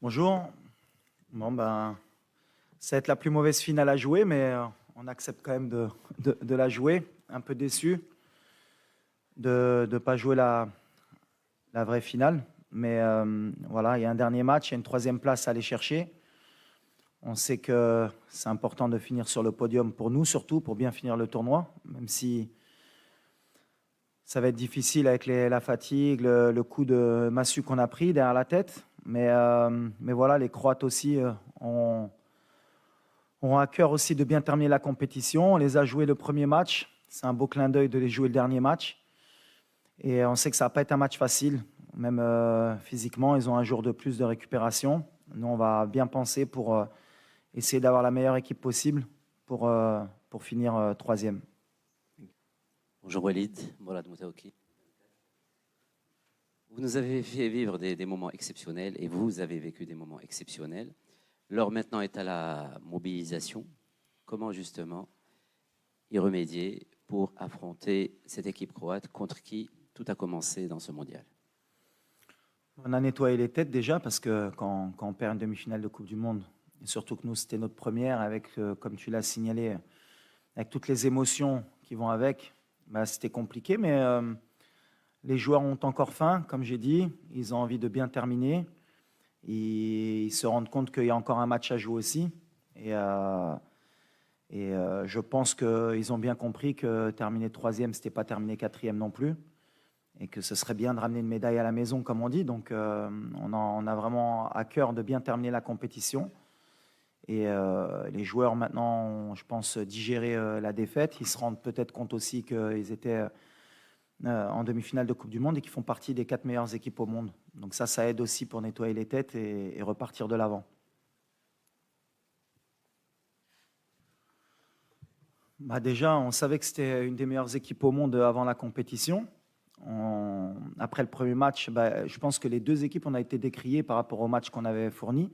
Bonjour. Bon, ça va être la plus mauvaise finale à jouer, mais on accepte quand même de la jouer. Un peu déçu de ne pas jouer la vraie finale. Mais voilà, il y a un dernier match, il y a une troisième place à aller chercher. On sait que c'est important de finir sur le podium pour nous, surtout pour bien finir le tournoi, même si ça va être difficile avec la fatigue, le coup de massue qu'on a pris derrière la tête. Mais voilà, les Croates aussi ont à cœur aussi de bien terminer la compétition. On les a joués le premier match. C'est un beau clin d'œil de les jouer le dernier match. Et on sait que ça ne va pas être un match facile. Même physiquement, ils ont un jour de plus de récupération. Nous, on va bien penser pour essayer d'avoir la meilleure équipe possible pour finir troisième. Bonjour Walid, Mourad Moutaouki. Vous nous avez fait vivre des moments exceptionnels et vous avez vécu des moments exceptionnels. L'heure maintenant est à la mobilisation. Comment justement y remédier pour affronter cette équipe croate contre qui tout a commencé dans ce mondial? On a nettoyé les têtes déjà parce que quand on perd une demi-finale de Coupe du Monde, et surtout que nous, c'était notre première avec, comme tu l'as signalé, avec toutes les émotions qui vont avec, c'était compliqué, mais les joueurs ont encore faim, comme j'ai dit, ils ont envie de bien terminer. Ils se rendent compte qu'il y a encore un match à jouer aussi. Je pense qu'ils ont bien compris que terminer troisième, ce n'était pas terminer quatrième non plus. Et que ce serait bien de ramener une médaille à la maison, comme on dit. Donc, on a vraiment à cœur de bien terminer la compétition. Et les joueurs, maintenant, ont, je pense, digéré la défaite. Ils se rendent peut-être compte aussi qu'ils étaient en demi-finale de Coupe du Monde et qu'ils font partie des 4 meilleures équipes au monde. Donc ça aide aussi pour nettoyer les têtes et repartir de l'avant. Déjà, on savait que c'était une des meilleures équipes au monde avant la compétition. Après le premier match, je pense que les deux équipes, on a été décriées par rapport au match qu'on avait fourni.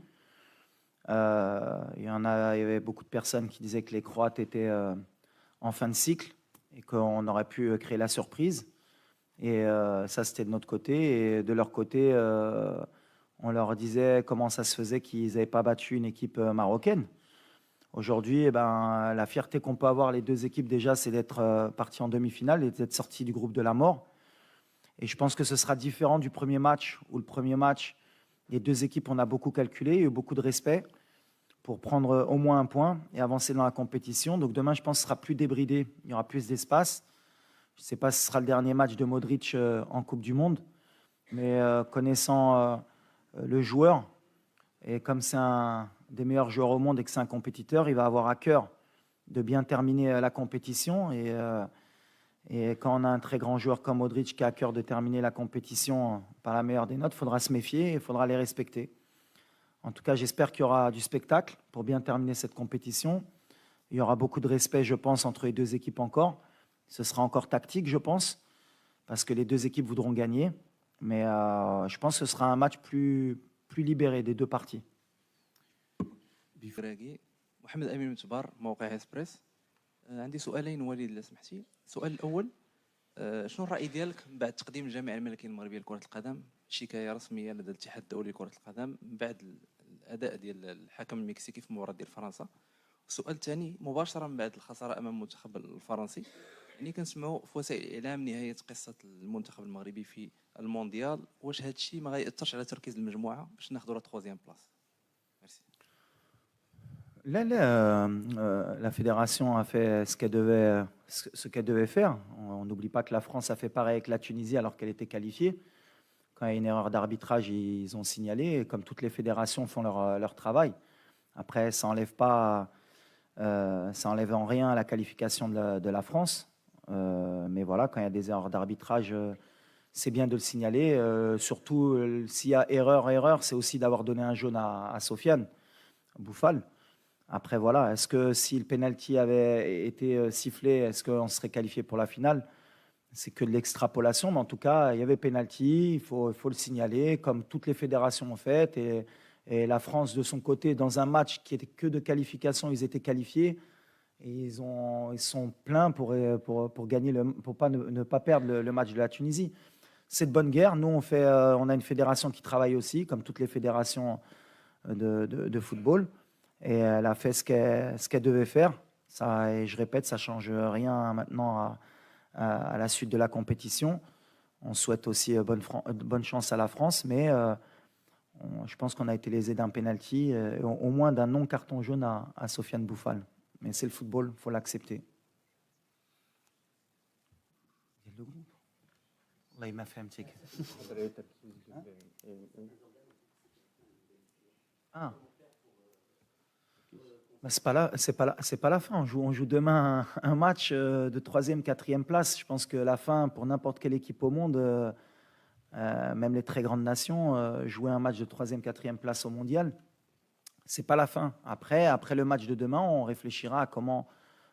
Il y avait beaucoup de personnes qui disaient que les Croates étaient en fin de cycle et qu'on aurait pu créer la surprise. Et ça, c'était de notre côté. Et de leur côté, on leur disait comment ça se faisait qu'ils n'avaient pas battu une équipe marocaine. Aujourd'hui, la fierté qu'on peut avoir les deux équipes déjà, c'est d'être partis en demi-finale et d'être sortis du groupe de la mort. Et je pense que ce sera différent du premier match, où le premier match, les deux équipes, on a beaucoup calculé, il y a eu beaucoup de respect pour prendre au moins un point et avancer dans la compétition. Donc demain, je pense que ce sera plus débridé, il y aura plus d'espace. Je ne sais pas si ce sera le dernier match de Modric en Coupe du Monde, mais connaissant le joueur, et comme c'est un des meilleurs joueurs au monde et que c'est un compétiteur, il va avoir à cœur de bien terminer la compétition. Et quand on a un très grand joueur comme Modric qui a à cœur de terminer la compétition par la meilleure des notes, il faudra se méfier et il faudra les respecter. En tout cas, j'espère qu'il y aura du spectacle pour bien terminer cette compétition. Il y aura beaucoup de respect, je pense, entre les deux équipes encore. Ce sera encore tactique, je pense, parce que les deux équipes voudront gagner. Mais je pense que ce sera un match plus libéré des deux parties. بفراقي محمد أمين من تبار موقع إسبريس. عندي سؤالين وليد إذا سمحتي. السؤال الأول، شنو الرأي ديالك بعد تقديم الجامعة الملكية المغربية لكرة القدم شكاية رسمية لدى الاتحاد الدولي لكرة القدم بعد الأداء ديال الحكم المكسيكي في مباراة ديال فرنسا؟ السؤال الثاني مباشرة من بعد الخسارة أمام المنتخب الفرنسي، يعني كنسمعوا في وسائل الإعلام نهاية قصة المنتخب المغربي في المونديال، واش هذا الشيء ما غيأثرش على تركيز المجموعة باش ناخذوا لا 3e بلاص؟ ميرسي. La fédération a fait ce qu'elle devait faire. On n'oublie pas que la France a fait pareil avec la Tunisie alors qu'elle était qualifiée. Quand il y a une erreur d'arbitrage, ils ont signalé. Et comme toutes les fédérations font leur travail. Après, ça enlève en rien la qualification de la France. Mais voilà, quand il y a des erreurs d'arbitrage, c'est bien de le signaler. Surtout, s'il y a erreur, c'est aussi d'avoir donné un jaune à Sofiane Bouffal. Après, voilà, est-ce que si le penalty avait été sifflé, est-ce qu'on serait qualifié pour la finale? C'est que de l'extrapolation, mais en tout cas, il y avait penalty, il faut le signaler, comme toutes les fédérations ont fait. Et la France, de son côté, dans un match qui était que de qualification, ils étaient qualifiés. Et ils sont pleins pour gagner, pour ne pas perdre le match de la Tunisie. C'est de bonne guerre. Nous, on a une fédération qui travaille aussi, comme toutes les fédérations de football. Et elle a fait ce qu'elle devait faire. Ça, et je répète, ça ne change rien maintenant à la suite de la compétition. On souhaite aussi bonne chance à la France, mais je pense qu'on a été lésé d'un penalty, au moins d'un non-carton jaune à Sofiane Bouffal. Mais c'est le football, il faut l'accepter. Là, il m'a fait un petit... Ah. Ben, c'est pas la fin. On joue demain un match de 3e, 4e place. Je pense que la fin, pour n'importe quelle équipe au monde, même les très grandes nations, jouer un match de 3e, 4e place au mondial, c'est pas la fin. Après le match de demain, on réfléchira à comment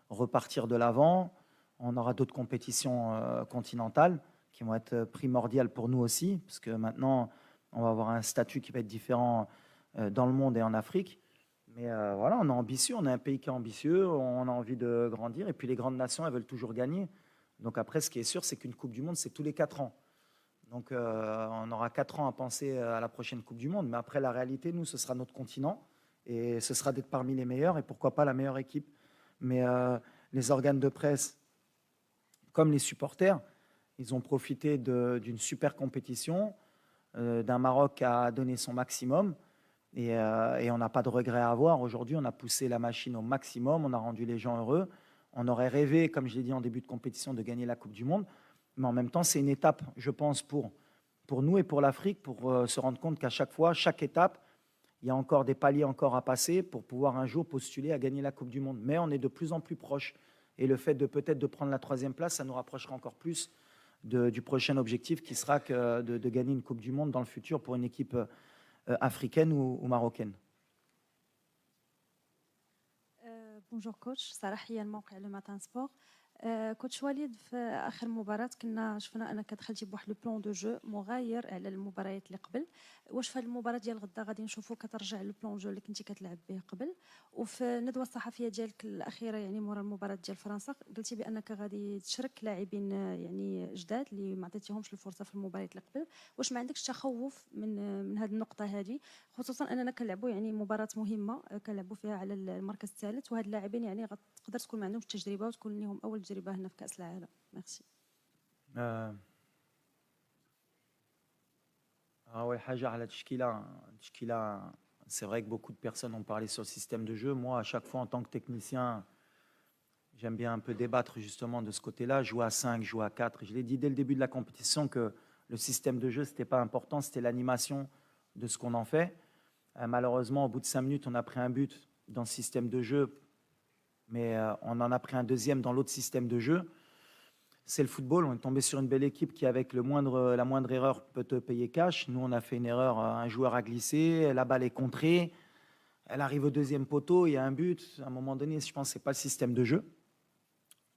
repartir de l'avant. On aura d'autres compétitions continentales qui vont être primordiales pour nous aussi, parce que maintenant, on va avoir un statut qui va être différent dans le monde et en Afrique. Mais voilà, on est ambitieux, on est un pays qui est ambitieux, on a envie de grandir, et puis les grandes nations, elles veulent toujours gagner. Donc après, ce qui est sûr, c'est qu'une Coupe du Monde, c'est tous les 4 ans. Donc on aura 4 ans à penser à la prochaine Coupe du Monde, mais après, la réalité, nous, ce sera notre continent, et ce sera d'être parmi les meilleurs, et pourquoi pas la meilleure équipe. Mais les organes de presse, comme les supporters, ils ont profité d'une super compétition, d'un Maroc qui a donné son maximum, et on n'a pas de regret à avoir. Aujourd'hui, on a poussé la machine au maximum, on a rendu les gens heureux. On aurait rêvé, comme je l'ai dit en début de compétition, de gagner la Coupe du Monde, mais en même temps, c'est une étape, je pense, pour nous et pour l'Afrique, pour se rendre compte qu'à chaque fois, chaque étape, il y a encore des paliers encore à passer pour pouvoir un jour postuler à gagner la Coupe du Monde. Mais on est de plus en plus proche. Et le fait de peut-être de prendre la 3e place, ça nous rapprochera encore plus du prochain objectif qui sera de gagner une Coupe du Monde dans le futur pour une équipe africaine ou marocaine. بونجور كوتش، صراحيا موقع لو ماتان سبور. كوتش وليد، في اخر مباراه شفنا انك دخلتي بواحد لو بلان دو جو مغاير على المباريات اللي قبل. واش في هذه المباراه ديال غدا غادي نشوفوا كترجع لو بلان جو اللي كنتي كتلعب به قبل؟ وفي الندوه الصحفيه ديالك الاخيره يعني مورا المباراه ديال فرنسا قلتي بانك غادي تشرك لاعبين يعني جداد اللي ما عطيتيهمش الفرصه في المباريات اللي قبل. واش ما عندكش تخوف من هذه النقطه هذه، خصوصا اننا كنلعبوا يعني مباراه مهمه كنلعبوا فيها على المركز الثالث، وهاد اللاعبين يعني غتقدر تكون ما عندهمش تجربه وتكون لهم اول تجربه هنا في كاس العالم؟ ميرسي. C'est vrai que beaucoup de personnes ont parlé sur le système de jeu. Moi, à chaque fois, en tant que technicien, j'aime bien un peu débattre justement de ce côté-là. Jouer à 5, jouer à 4. Je l'ai dit dès le début de la compétition que le système de jeu, ce n'était pas important, c'était l'animation de ce qu'on en fait. Malheureusement, au bout de 5 minutes, on a pris un but dans ce système de jeu, mais on en a pris un deuxième dans l'autre système de jeu. C'est le football, on est tombé sur une belle équipe qui, avec la moindre erreur, peut te payer cash. Nous, on a fait une erreur, un joueur a glissé, la balle est contrée, elle arrive au deuxième poteau, il y a un but. À un moment donné, je pense que ce n'est pas le système de jeu.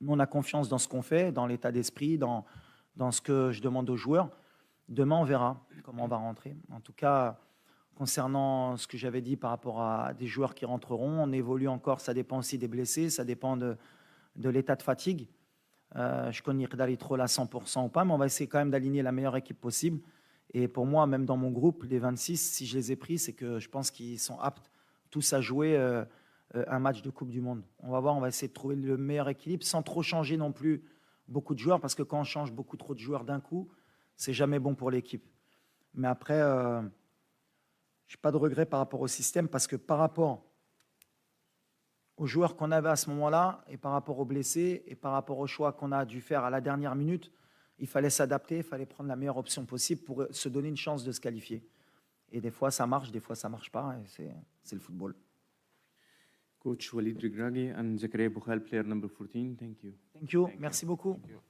Nous, on a confiance dans ce qu'on fait, dans l'état d'esprit, dans ce que je demande aux joueurs. Demain, on verra comment on va rentrer. En tout cas, concernant ce que j'avais dit par rapport à des joueurs qui rentreront, on évolue encore, ça dépend aussi des blessés, ça dépend de l'état de fatigue. Je connais trop à 100% ou pas, mais on va essayer quand même d'aligner la meilleure équipe possible. Et pour moi, même dans mon groupe, les 26, si je les ai pris, c'est que je pense qu'ils sont aptes tous à jouer un match de Coupe du Monde. On va voir, on va essayer de trouver le meilleur équilibre sans trop changer non plus beaucoup de joueurs, parce que quand on change beaucoup trop de joueurs d'un coup, c'est jamais bon pour l'équipe. Mais après, je n'ai pas de regret par rapport au système, parce que par rapport aux joueurs qu'on avait à ce moment-là, et par rapport aux blessés, et par rapport au choix qu'on a dû faire à la dernière minute, il fallait s'adapter, il fallait prendre la meilleure option possible pour se donner une chance de se qualifier. Et des fois ça marche, des fois ça ne marche pas, et c'est le football. Coach Walid Regragui and Zakaria Boukhal, player number 14, thank you. Thank you, merci beaucoup. Thank you.